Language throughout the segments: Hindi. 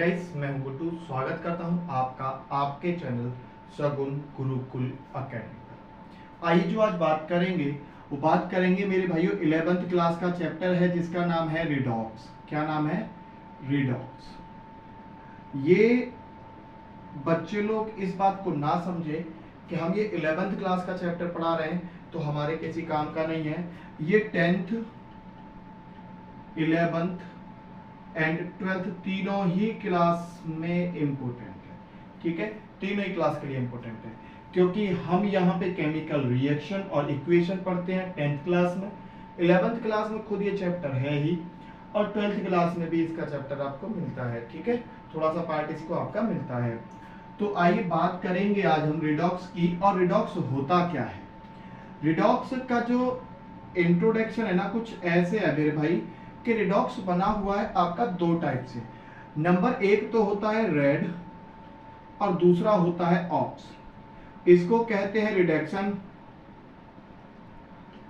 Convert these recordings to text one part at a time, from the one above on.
गाइस, मैं हूं गुड्डू। स्वागत करता हूं आपका आपके चैनल सगुन गुरुकुल एकेडमी पर। आइए जो आज बात करेंगे वो बात करेंगे मेरे भाइयों 11th क्लास का चैप्टर है जिसका नाम है रिडॉक्स। क्या नाम है? रिडॉक्स। ये बच्चे लोग इस बात को ना समझे कि हम ये 11th क्लास का चैप्टर पढ़ा रहे हैं तो हमारे किसी काम का नहीं है। ये 10th 11th एंड 12th तीनों ही क्लास में इम्पोर्टेंट है। ठीक है, तीनों ही क्लास के लिए इम्पोर्टेंट है क्योंकि हम यहाँ पे केमिकल रिएक्शन और इक्वेशन पढ़ते हैं 10th क्लास में। 11th क्लास में खुद ये चैप्टर है ही और 12th क्लास में भी इसका चैप्टर आपको मिलता है। ठीक है, थोड़ा सा पार्ट इसको आपका मिलता है। तो आइए बात करेंगे आज हम रिडॉक्स की। और रिडॉक्स होता क्या है? रिडॉक्स का जो इंट्रोडक्शन है ना कुछ ऐसे है मेरे भाई कि रिडॉक्स बना हुआ है आपका दो टाइप से। नंबर एक तो होता है रेड और दूसरा होता है ऑक्स। इसको कहते हैं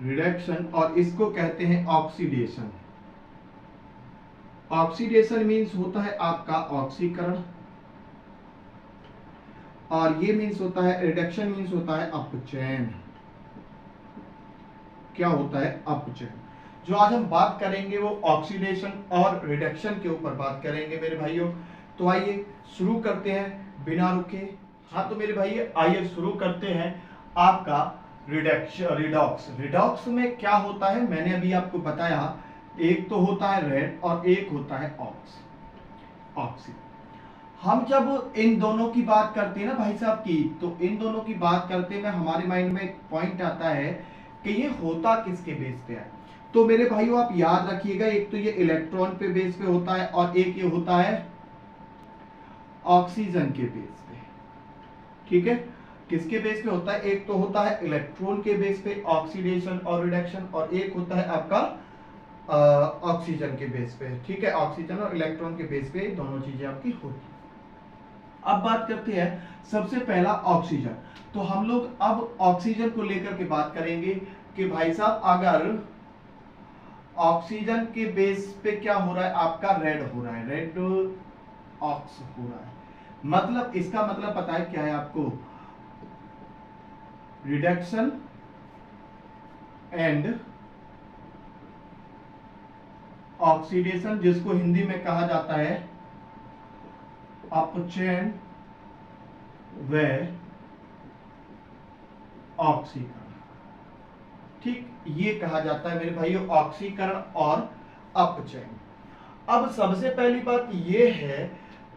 रिडक्शन और इसको कहते हैं ऑक्सीडेशन। ऑक्सीडेशन मींस होता है आपका ऑक्सीकरण और ये मींस होता है रिडक्शन मींस होता है अपचयन। क्या होता है? अपचयन। जो आज हम बात करेंगे वो ऑक्सीडेशन और रिडक्शन के ऊपर बात करेंगे मेरे भाइयों। तो आइए शुरू करते हैं बिना रुके। हाँ तो मेरे भाई आइए शुरू करते हैं आपका रिडॉक्स में क्या होता है मैंने अभी आपको बताया। एक तो होता है रेड और एक होता है ऑक्सी। हम जब इन दोनों की बात करते हैं ना भाई साहब की, तो इन दोनों की बात करते में हमारे माइंड में एक पॉइंट आता है कि ये होता किसके बेस पे है। तो मेरे भाइयों आप याद रखिएगा, एक तो ये इलेक्ट्रॉन पे बेस पे होता है और एक ये होता है ऑक्सीजन के बेस पे। ठीक है, किसके बेस पे होता है? एक तो होता है इलेक्ट्रॉन के बेस पे ऑक्सीडेशन और रिडक्शन और एक होता है आपका ऑक्सीजन के बेस पे। ठीक है, ऑक्सीजन और इलेक्ट्रॉन के बेस पे दोनों चीजें आपकी होती है। अब बात करते हैं सबसे पहला ऑक्सीजन। तो हम लोग अब ऑक्सीजन को लेकर के बात करेंगे कि भाई साहब अगर ऑक्सीजन के बेस पे क्या हो रहा है आपका रेड हो रहा है, रेड ऑक्स हो रहा है। मतलब इसका मतलब पता है क्या है आपको? रिडक्शन एंड ऑक्सीडेशन, जिसको हिंदी में कहा जाता है अपचयन व ऑक्सीकरण। ठीक, ये कहा जाता है मेरे भाइयों ऑक्सीकरण और अपचयन। अब सबसे पहली बात ये है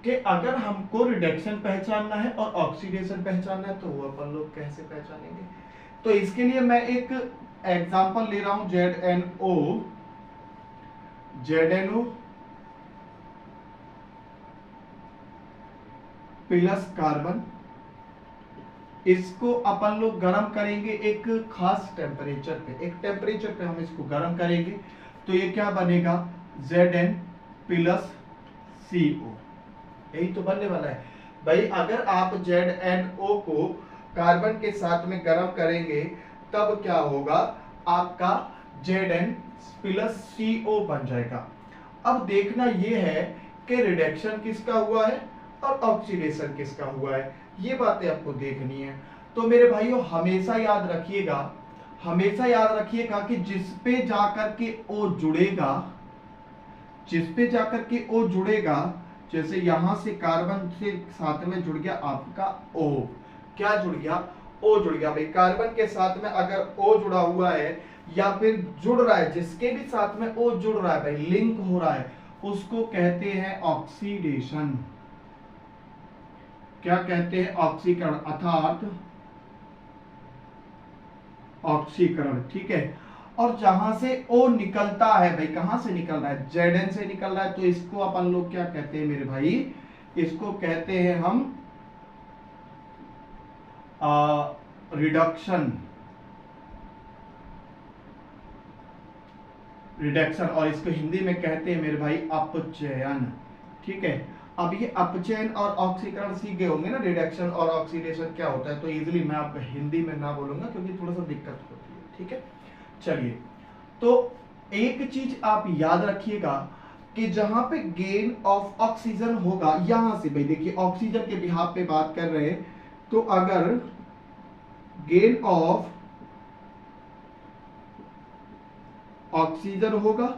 कि अगर हमको रिडक्शन पहचानना है और ऑक्सीडेशन पहचानना है तो वो अपन लोग कैसे पहचानेंगे? तो इसके लिए मैं एक एग्जांपल ले रहा हूं ZNO प्लस कार्बन। इसको अपन लोग गर्म करेंगे एक खास टेम्परेचर पे, एक टेम्परेचर पे हम इसको गर्म करेंगे तो ये क्या बनेगा? Zn plus CO। यही तो बनने वाला है भाई। अगर आप ZNO को कार्बन के साथ में गर्म करेंगे तब क्या होगा? आपका Zn प्लस CO बन जाएगा। अब देखना ये है कि रिडक्शन किसका हुआ है और ऑक्सीडेशन किसका हुआ है, ये बातें आपको देखनी है। तो मेरे भाइयों हमेशा याद रखिएगा कि जिस पे जाकर के O जुड़ेगा, जैसे यहां से कार्बन से साथ में जुड़ गया आपका O। क्या जुड़ गया? O जुड़ गया भाई। कार्बन के साथ में अगर O जुड़ा हुआ है या फिर जुड़ रहा है, जिसके भी साथ में O जुड़ रहा है भाई, लिंक हो रहा है, उसको कहते हैं ऑक्सीडेशन। क्या कहते हैं? ऑक्सीकरण अर्थात ऑक्सीकरण। ठीक है, और जहां से O निकलता है भाई, कहां से निकल रहा है? Zn से निकल रहा है, तो इसको अपन लोग क्या कहते हैं मेरे भाई? इसको कहते हैं हम रिडक्शन और इसको हिंदी में कहते हैं मेरे भाई अपचयन। ठीक है, अब ये अपचयन और ऑक्सीकरण सीख गए होंगे ना, रिडक्शन और ऑक्सीडेशन क्या होता है। तो इजीली मैं आपको हिंदी में ना बोलूंगा क्योंकि थोड़ा सा दिक्कत होती है। ठीक है, चलिए तो एक चीज आप याद रखिएगा कि जहां पे गेन ऑफ ऑक्सीजन होगा, यहां से भाई देखिए ऑक्सीजन के बिहाफ पे बात कर रहे हैं, तो अगर गेन ऑफ ऑक्सीजन होगा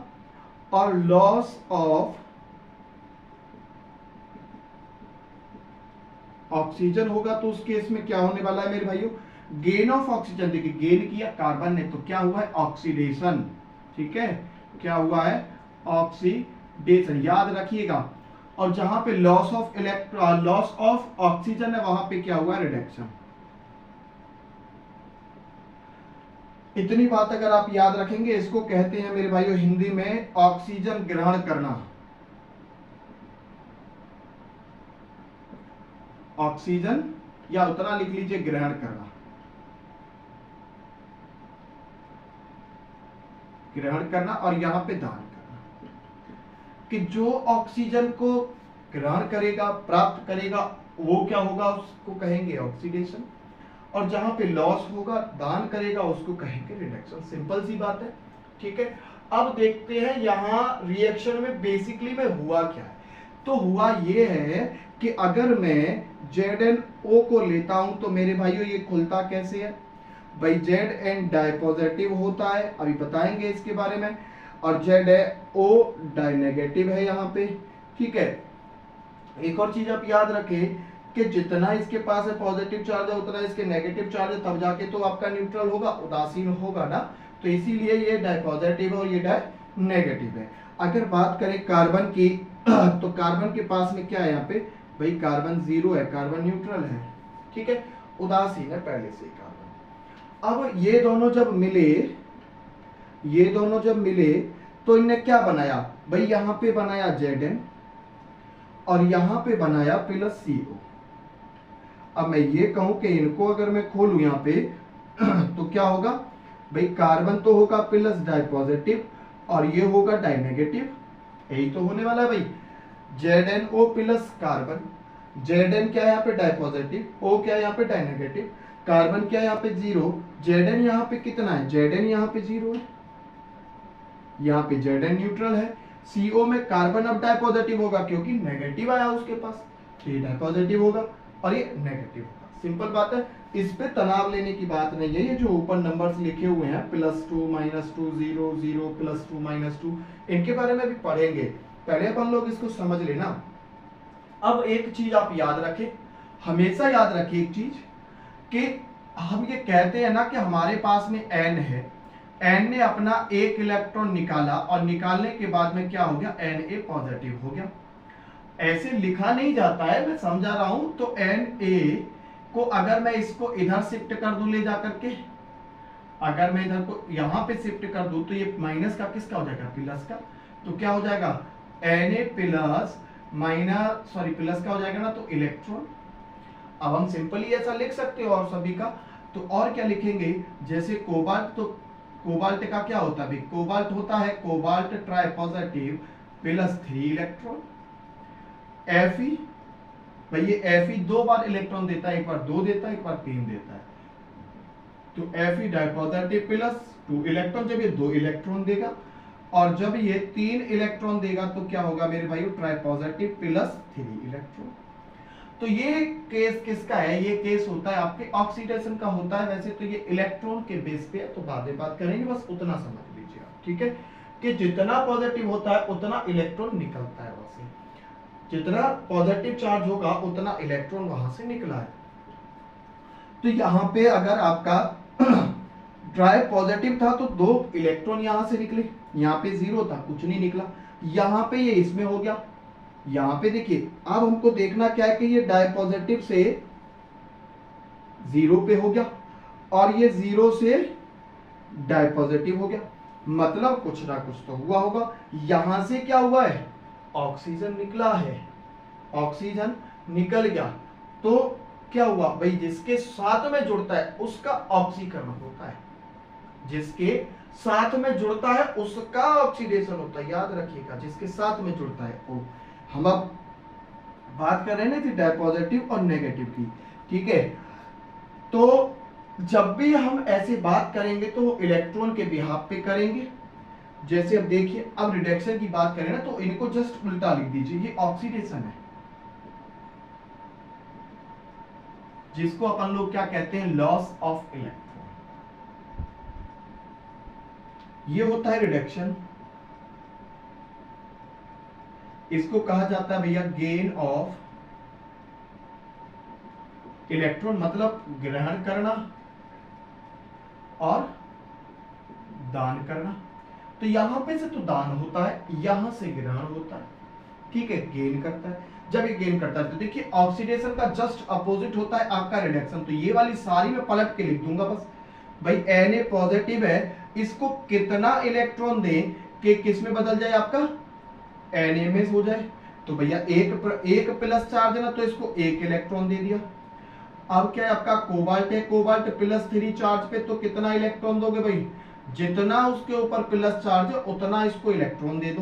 और लॉस ऑफ ऑक्सीजन होगा, तो उस केस में क्या होने वाला है मेरे भाइयों, गेन ऑफ ऑक्सीजन, देखिए गेन किया कार्बन ने तो क्या हुआ है, ऑक्सीडेशन। ठीक है, क्या हुआ है, ऑक्सीडेशन, याद रखिएगा। और जहां पे लॉस ऑफ ऑक्सीजन है वहां पे क्या हुआ, रिडक्शन। इतनी बात अगर आप याद रखेंगे, इसको कहते हैं मेरे भाइयों हिंदी में ऑक्सीजन ग्रहण करना। ऑक्सीजन या उतना लिख लीजिए ग्रहण करना, ग्रहण करना, और यहां पे दान करना, कि जो ऑक्सीजन को ग्रहण करेगा, प्राप्त करेगा, वो क्या होगा, उसको कहेंगे ऑक्सीडेशन। और जहां पे लॉस होगा, दान करेगा, उसको कहेंगे रिडक्शन। सिंपल सी बात है। ठीक है, अब देखते हैं यहां रिएक्शन में बेसिकली में हुआ क्या है। तो हुआ ये है कि अगर मैं ZnO को लेता हूं तो मेरे भाइयों ये खुलता कैसे है भाई, Zn डाइपॉजिटिव होता है, अभी बताएंगे इसके बारे में, और ZO डाई नेगेटिव है यहाँ पे। ठीक है, एक और चीज आप याद रखें कि जितना इसके पास है पॉजिटिव चार्ज है उतना इसके नेगेटिव चार्ज है, तब जाके तो आपका न्यूट्रल होगा, उदासीन होगा ना, तो इसीलिए ये डाइपॉजिटिव है और ये डाई नेगेटिव है। अगर बात करें कार्बन की तो कार्बन के पास में क्या है यहाँ पे भाई, कार्बन 0 है, कार्बन न्यूट्रल है। ठीक है, उदासीन है पहले से कार्बन। अब ये दोनों जब मिले, ये दोनों जब मिले तो इनने क्या बनाया भाई, यहां पे बनाया Zn और यहां पे बनाया +CO। अब मैं ये कहूं कि इनको अगर मैं खोलूं यहाँ पे तो क्या होगा भाई, कार्बन तो होगा प्लस डाइपॉजिटिव और ये होगा डाई नेगेटिव, यही तो होने वाला है भाई। ZnO प्लस कार्बन, Zn क्या है यहाँ पे डाइपॉजिटिव, O क्या है यहाँ पे डाई नेगेटिव, कार्बन क्या है यहाँ पे 0, Zn यहाँ पे कितना है, Zn यहाँ पे 0 है, यहाँ पे Zn न्यूट्रल है। CO में कार्बन अब डाइपॉजिटिव होगा क्योंकि नेगेटिव आया उसके पास, तो ये डाइपॉजिटिव होगा और ये नेगेटिव होगा। सिंपल बात है, इस पे तनाव लेने की बात नहीं है। ये जो ऊपर नंबर्स लिखे हुए हैं +2 -2 0 0 +2 -2, इनके बारे में भी पढ़ेंगे, पहले अपन लोग इसको समझ लेना। अब एक चीज आप याद रखें, हमेशा याद रखिए एक चीज, कि हम ये कहते हैं ना कि हमारे पास में N है, N ने अपना एक इलेक्ट्रॉन निकाला और निकालने के बाद में क्या हो गया, Na पॉजिटिव हो गया। ऐसे लिखा नहीं जाता है, मैं समझा रहा हूं। तो Na को अगर मैं इसको इधर शिफ्ट कर दूं ले जाकर के, अगर मैं इधर को यहां पे शिफ्ट कर दूं तो ये माइनस का किसका हो जाएगा, प्लस का। तो क्या हो जाएगा, Na plus minus sorry plus का हो जाएगा ना, तो इलेक्ट्रॉन। अब हम सिंपली ऐसा लिख सकते हो और सभी का, तो और क्या लिखेंगे, जैसे कोबाल्ट, तो कोबाल्ट का क्या होता है, कोबाल्ट होता है कोबाल्ट ट्राइपॉजिटिव +3 इलेक्ट्रॉन। Fe भाई, ये Fe 2 बार इलेक्ट्रॉन देता है, एक बार 2 देता है, एक बार 3 देता है। तो Fe डाइपॉजिटिव +2 इलेक्ट्रॉन, जब ये 2 इलेक्ट्रॉन देगा और जब ये 3 इलेक्ट्रॉन देगा तो क्या होगा मेरे भाई, ट्राइपॉजिटिव +3 इलेक्ट्रॉन। तो ये केस किसका है, ये केस होता है आपके ऑक्सीडेशन का होता है। वैसे तो ये इलेक्ट्रॉन के बेस पे है, तो बाद में बात करेंगे, बस उतना समझ लीजिए आप। ठीक है, कि जितना पॉजिटिव होता है उतना इलेक्ट्रॉन निकलता है वहां से, जितना पॉजिटिव चार्ज होगा उतना इलेक्ट्रॉन वहां से निकला है। तो यहां पे अगर आपका ड्राई पॉजिटिव था तो 2 इलेक्ट्रॉन यहां से निकले, यहाँ पे 0 था, कुछ नहीं निकला। यहाँ पे ये इसमें हो गया, यहाँ पे देखिए। अब हमको देखना क्या है कि ये डाई पॉजिटिव से 0 पे हो गया और ये 0 से डाई पॉजिटिव हो गया, मतलब कुछ ना कुछ तो हुआ होगा। यहां से क्या हुआ है, ऑक्सीजन निकला है, ऑक्सीजन निकल गया, तो क्या हुआ भाई, जिसके साथ में जुड़ता है उसका ऑक्सीकरण होता है, जिसके साथ में जुड़ता है उसका ऑक्सीडेशन होता है। याद रखिएगा, जिसके साथ में जुड़ता है वो। हम अब बात कर रहे हैं ना डाइपॉजिटिव और नेगेटिव की। ठीक है, तो जब भी हम ऐसी बात करेंगे तो इलेक्ट्रॉन के बिहाफ पे करेंगे, जैसे अब देखिए, अब रिडक्शन की बात करें ना तो इनको जस्ट उल्टा लिख दीजिए, ये ऑक्सीडेशन है, जिसको अपन लोग क्या कहते हैं, लॉस ऑफ इलेक्ट्रॉन। ये होता है रिडक्शन, इसको कहा जाता है भैया गेन ऑफ इलेक्ट्रॉन, मतलब ग्रहण करना और दान करना। तो यहां पे से तो दान होता है, यहां से ग्रहण होता है, ठीक है, गेन करता है। जब ये गेन करता है तो देखिए ऑक्सीडेशन का जस्ट अपोजिट होता है आपका रिडक्शन। तो ये वाली सारी मैं पलट के लिख दूंगा बस, भाई Na पॉजिटिव है, इसको कितना इलेक्ट्रॉन दें कि किस में बदल जाए आपका, Na में हो जाए। तो भैया एक प्लस चार्ज है ना, तो इसको एक इलेक्ट्रॉन दे दिया। अब क्या है आपका कोबाल्ट है, कोबाल्ट +3 चार्ज पे, तो कितना इलेक्ट्रॉन दोगे भाई, जितना उसके ऊपर प्लस चार्ज है उतना इसको इलेक्ट्रॉन दे दो।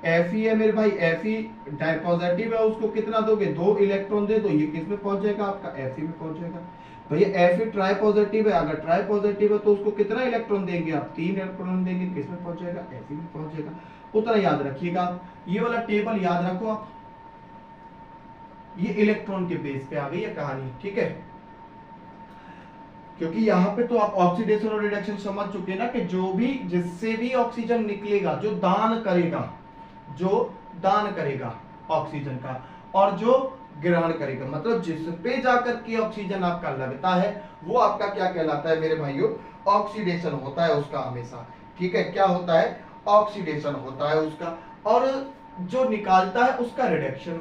Fe है मेरे भाई, Fe डाइपॉजिटिव है, उसको कितना दोगे, 2 इलेक्ट्रॉन दे दो, ये किस में पहुंच जाएगा आपका, Fe में पहुंच जाएगा। भैया Fe ट्राई पॉजिटिव है, अगर ट्राई पॉजिटिव है तो उसको कितना इलेक्ट्रॉन देंगे आप, 3 इलेक्ट्रॉन देंगे, किस में पहुंच जाएगा, Fe में पहुंच जाएगा। उतना याद रखिएगा, ये वाला टेबल याद रखो आप, ये इलेक्ट्रॉन के बेस पे आ गई है कहानी, ठीक है। क्योंकि यहाँ पे तो आप ऑक्सीडेशन और रिडक्शन समझ चुके ना, कि जो भी जिससे भी ऑक्सीजन निकलेगा, जो दान करेगा ऑक्सीजन का, और जो ग्रहण करेगा, मतलब जिस पे जाकर के ऑक्सीजन आपका लगता है वो आपका क्या कहलाता है मेरे भाइयों, ऑक्सीडेशन होता है उसका हमेशा, ठीक है। क्या होता है, ऑक्सीडेशन होता है उसका, और जो निकालता है उसका रिडक्शन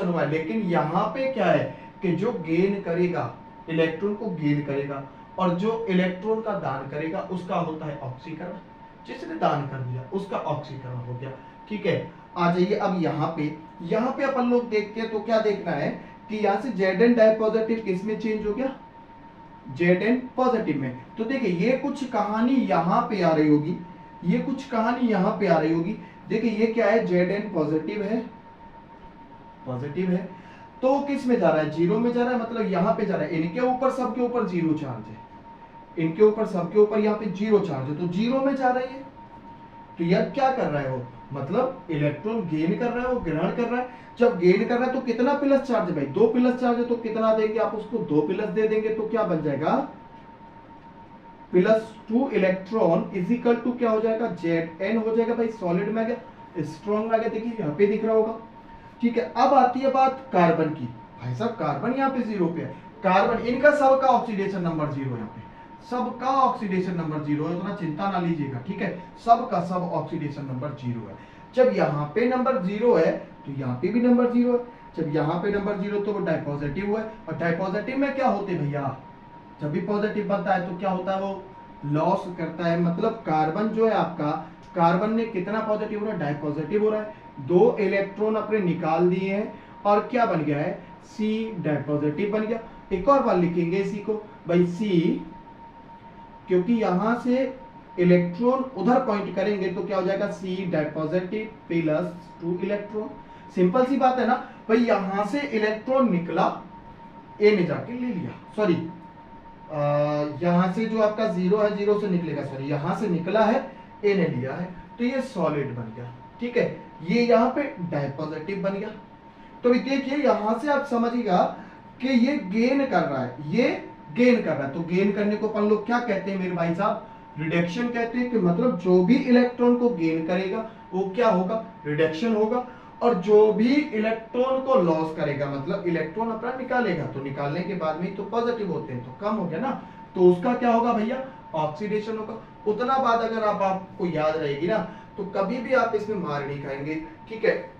हुआ है। लेकिन यहाँ पे क्या है कि जो गेन करेगा, इलेक्ट्रॉन को गेन करेगा, और जो इलेक्ट्रॉन का दान करेगा उसका होता है ऑक्सीकरण। जिसने दान कर दिया उसका ऑक्सीकरण हो गया, ठीक है। आ जाइए अब यहाँ पे अपन लोग देखते हैं, तो क्या देखना है कि यहाँ से Zn डाइपॉजिटिव किस में चेंज हो गया, Zn पॉजिटिव में। तो देखिए ये कुछ कहानी यहाँ पे आ रही होगी, ये कुछ कहानी यहाँ पे आ रही होगी। देखिए ये क्या है, Zn पॉजिटिव है, तो किस में जा रहा है, 0 में जा रहा है, मतलब यहाँ पे जा रहा है, इनके ऊपर सबके ऊपर 0 चार्ज है, इनके ऊपर सबके ऊपर यहाँ पे 0 चार्ज है, तो 0 में जा रही है। तो यह क्या कर रहा है वो, मतलब इलेक्ट्रॉन गेन कर रहा है, वो ग्रहण कर रहा है। जब गेन कर रहा है तो कितना प्लस चार्ज है भाई, 2 प्लस चार्ज है, तो कितना देंगे आप उसको, 2 प्लस दे देंगे, तो क्या बन जाएगा, +2 इलेक्ट्रॉन इज इक्वल टू क्या हो जाएगा, Zn हो जाएगा भाई, सॉलिड में आ गया, स्ट्रॉन्ग में आ गया, देखिए यहाँ पे दिख रहा होगा, ठीक है। अब आती है बात कार्बन की, भाई साहब कार्बन यहाँ पे 0 पे है, कार्बन इनका सबका ऑक्सीडेशन नंबर 0 यहाँ पे, सबका ऑक्सीडेशन नंबर 0 है, उतना चिंता ना लीजिएगा, ठीक है। सबका सब ऑक्सीडेशन नंबर 0 है। जब यहाँ पे नंबर 0 है तो यहाँ पे भी नंबर 0 है। जब यहाँ पे नंबर 0 तो वो डाइपॉजिटिव है, और डाइपॉजिटिव में क्या होते भैया, जब भी पॉजिटिव बनता है तो क्या होता है, वो लॉस करता है, मतलब कार्बन जो है आपका, कार्बन ने कितना पॉजिटिव हो रहा है, डाइपॉजिटिव हो रहा है, 2 इलेक्ट्रॉन अपने निकाल दिए हैं, और क्या बन गया है, C डाइपॉजिटिव बन गया। एक और बार लिखेंगे इसी को भाई, C, क्योंकि यहां से इलेक्ट्रॉन उधर पॉइंट करेंगे तो क्या हो जाएगा, C डाइपॉजिटिव +2 इलेक्ट्रॉन। सिंपल सी बात है ना भाई, यहां से इलेक्ट्रॉन निकला, A में जाके ले लिया, सॉरी यहां से जो आपका 0 है, 0 से निकलेगा, सॉरी यहां से निकला है, A ने लिया है, तो ये सॉलिड बन गया, ठीक है। ये यहाँ पे डाइपॉजिटिव बन गया। तो देखिए यहां से आप समझिएगा कि ये गेन कर रहा है, ये गेन कर रहा है। तो गेन करने को अपन लोग क्या कहते हैं मेरे भाई साहब, रिडक्शन कहते हैं। कि मतलब जो भी इलेक्ट्रॉन को गेन करेगा वो क्या होगा, रिडक्शन होगा, और जो भी इलेक्ट्रॉन को लॉस करेगा, मतलब इलेक्ट्रॉन अपना निकालेगा, तो निकालने के बाद में तो पॉजिटिव होते हैं, तो कम हो गया ना, तो उसका क्या होगा भैया, ऑक्सीडेशन होगा। उतना बात अगर आपको याद रहेगी ना, तो कभी भी आप इसमें मार नहीं खाएंगे, ठीक है।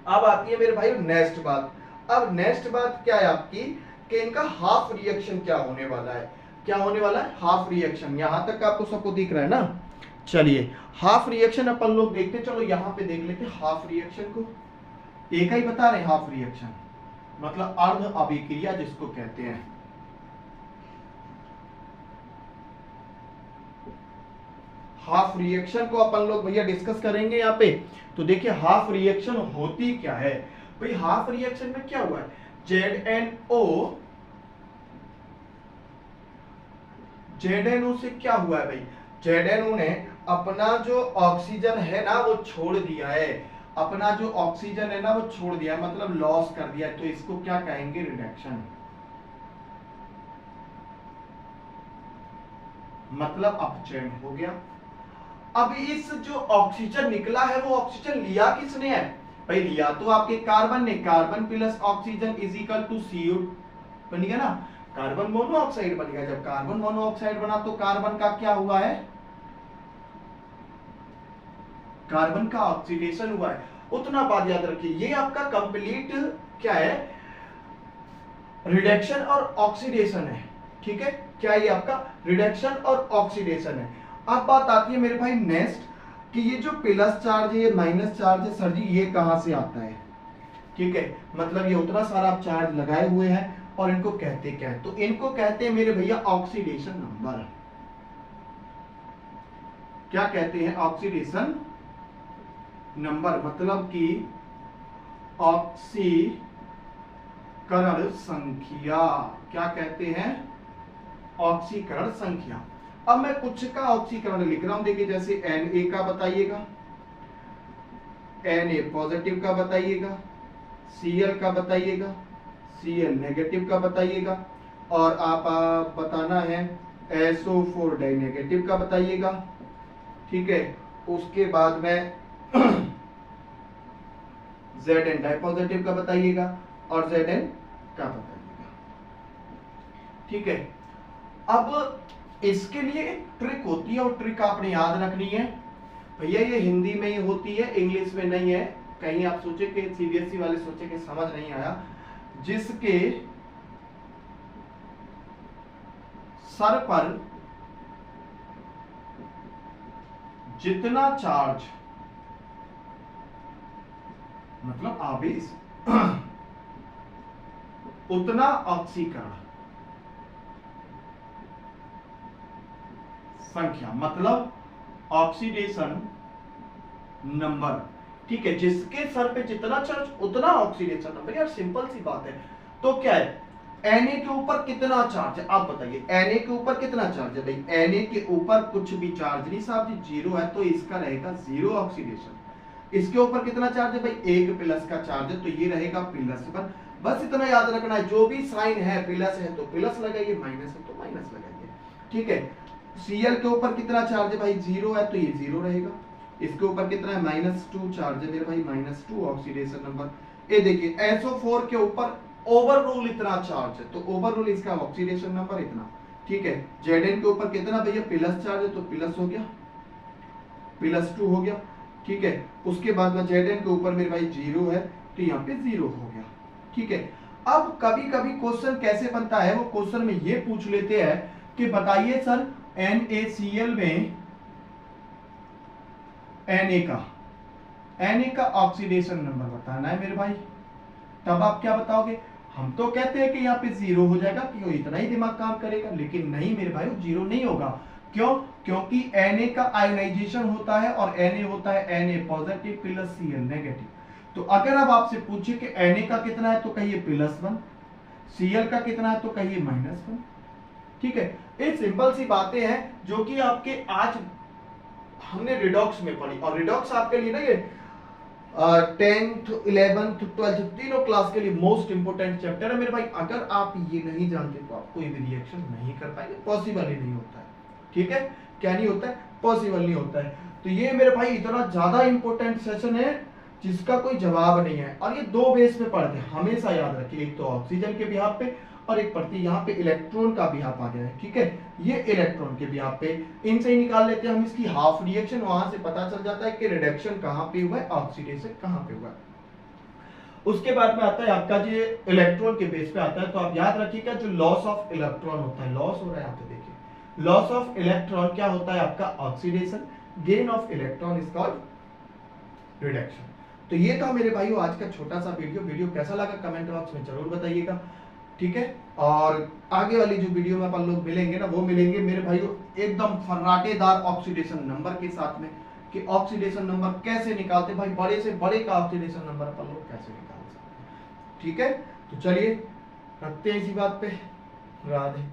अब आती है मेरे भाई नेक्स्ट बात। अब नेक्स्ट बात क्या है आपकी, कि इनका हाफ रिएक्शन क्या होने वाला है, क्या होने वाला है, हाफ रिएक्शन। यहां तक आपको सबको दिख रहा है ना, चलिए हाफ रिएक्शन अपन लोग देखते, चलो यहां पे देख लेते हाफ रिएक्शन को। एक ही बता रहे हाफ रिएक्शन मतलब अर्ध अभिक्रिया जिसको कहते हैं। हाफ रिएक्शन को अपन लोग भैया डिस्कस करेंगे यहाँ पे। तो देखिए हाफ रिएक्शन होती क्या है भाई, हाफ रिएक्शन में क्या हुआ है, ZNO से क्या हुआ है भाई, Zn ने अपना जो ऑक्सीजन है ना वो छोड़ दिया है, अपना जो ऑक्सीजन है ना वो छोड़ दिया, मतलब लॉस कर दिया, तो इसको क्या कहेंगे? रिडक्शन। मतलब अपचयन हो गया। अब इस जो ऑक्सीजन निकला है वो ऑक्सीजन लिया किसने है भाई? लिया तो आपके कार्बन ने, carbon plus oxygen is equal to CO बन गया ना, कार्बन मोनोऑक्साइड बन गया। जब कार्बन मोनोऑक्साइड बना तो कार्बन का क्या हुआ है? कार्बन का ऑक्सीडेशन हुआ है। उतना बात याद रखिए, ये आपका कंप्लीट क्या है? रिडक्शन और ऑक्सीडेशन है। ठीक है, क्या ये आपका रिडक्शन और ऑक्सीडेशन है। अब बात आती है मेरे भाई नेक्स्ट कि ये जो प्लस चार्ज है, ये माइनस चार्ज है, सर जी ये कहां से आता है? ठीक है, मतलब ये उतना सारा आप चार्ज लगाए हुए हैं और इनको कहते क्या है? तो इनको कहते हैं मेरे भैया ऑक्सीडेशन नंबर। क्या कहते हैं? ऑक्सीडेशन नंबर, मतलब कि ऑक्सीकरण संख्या। क्या कहते हैं? ऑक्सीकरण संख्या। अब मैं कुछ का ऑक्सीकरण लिख रहा हूं, देखिए जैसे Na का बताइएगा, Na पॉजिटिव का बताइएगा, Cl का बताइएगा, Cl नेगेटिव का बताइएगा, और आप बताना है SO4 डाई नेगेटिव का बताइएगा। ठीक है, उसके बाद में Zn डाई पॉजिटिव का बताइएगा और Zn का बताइएगा। ठीक है, अब इसके लिए एक ट्रिक होती है और ट्रिक आपने याद रखनी है भैया, ये हिंदी में ही होती है, इंग्लिश में नहीं है। कहीं आप सोचे कि CBSE वाले सोचे कि समझ नहीं आया। जिसके सर पर जितना चार्ज, मतलब आवेश, उतना ऑक्सीकरण संख्या, मतलब ऑक्सीडेशन नंबर। ठीक है, जिसके सर पे जितना चार्ज उतना ऑक्सीडेशन नंबर। यार सिंपल सी बात है। तो क्या है? Na के ऊपर कितना चार्ज है आप बताइए? Na के ऊपर कितना चार्ज है भाई? Na के ऊपर कुछ भी चार्ज नहीं साहब जी, जीरो है, तो इसका रहेगा जीरो ऑक्सीडेशन। इसके ऊपर कितना चार्ज है भाई? एक प्लस का चार्ज है, तो ये रहेगा +1। बस इतना याद रखना है, जो भी साइन है प्लस है तो प्लस लगाइए, माइनस है तो माइनस लगाइए। ठीक है, Cl के ऊपर कितना चार्ज है भाई? जीरो है, तो ये जीरो रहेगा। इसके ऊपर कितना है? -2 चार्ज है मेरे भाई, -2 ऑक्सीडेशन नंबर। ये देखिए SO4 के ऊपर ओवरऑल इतना चार्ज है, तो ओवरऑल इसका ऑक्सीडेशन नंबर इतना। ठीक है, Zn के ऊपर कितना भैया? प्लस चार्ज है, तो प्लस हो गया, +2 हो गया। ठीक है, उसके बाद में Zn के ऊपर मेरे भाई जीरो है, तो यहाँ पे जीरो हो गया। ठीक है, अब कभी कभी क्वेश्चन कैसे बनता है, वो क्वेश्चन में ये पूछ लेते हैं कि बताइए सर NaCl में Na का ऑक्सीडेशन नंबर बताना है मेरे भाई। तब आप क्या बताओगे? हम तो कहते हैं कि यहाँ पे जीरो हो जाएगा, क्यों इतना ही दिमाग काम करेगा, लेकिन नहीं मेरे भाई, जीरो नहीं होगा। क्यों? क्योंकि Na का आयोनाइजेशन होता है और Na होता है Na positive plus Cl negative. तो अगर अब आपसे पूछे कि Na का कितना है तो कहिए +1, Cl का कितना है तो कहिए -1। ठीक है, ये सिंपल सी बातें हैं जो कि आपके आज हमने रिडॉक्स में पढ़ी, और रिडॉक्स आपके लिए ना ये 10th 11th 12th तीनों क्लास के लिए मोस्ट इंपोर्टेंट चैप्टर है मेरे भाई। अगर आप ये नहीं जानते तो आप कोई भी रिएक्शन नहीं कर पाएंगे, पॉसिबल ही नहीं होता है। ठीक है, क्या नहीं होता है? पॉसिबल नहीं होता है। तो ये मेरे भाई इतना ज्यादा इंपॉर्टेंट सेशन है जिसका कोई जवाब नहीं है, और ये दो बेस पे पढ़ते हैं, हमेशा याद रखिए। एक तो ऑक्सीजन के बिहाफ पे और एक पड़ती यहाँ पे इलेक्ट्रॉन का बिहाफ आ गया है। ठीक है, ये इलेक्ट्रॉन के बिहाफ पे, इनसे ही निकाल लेते हैं हम इसकी हाफ रिएक्शन, वहां से पता चल जाता है कि रिडक्शन कहाँ पे हुआ है, ऑक्सीडेशन कहाँ पे हुआ है। उसके बाद में आता है आपका जो इलेक्ट्रॉन के बेस पे आता है, तो आप याद रखिएगा जो लॉस ऑफ इलेक्ट्रॉन होता है, लॉस हो रहा है यहाँ पे देखिए, लॉस ऑफ इलेक्ट्रॉन क्या होता है आपका? Oxidation. Gain of electron is called reduction. तो ये था मेरे भाइयों आज का छोटा सा वीडियो कैसा लगा कमेंट बॉक्स में जरूर बताइएगा। ठीक है, और आगे वाली जो वीडियो में अपन लोग मिलेंगे ना, वो मिलेंगे मेरे भाइयों एकदम फर्राटेदार ऑक्सीडेशन नंबर के साथ में, कि ऑक्सीडेशन नंबर कैसे निकालते भाई, बड़े से बड़े का ऑक्सीडेशन नंबर अपन लोग कैसे निकाल सकते हैं। ठीक है, तो चलिए रखते हैं इसी बात पे। राधे।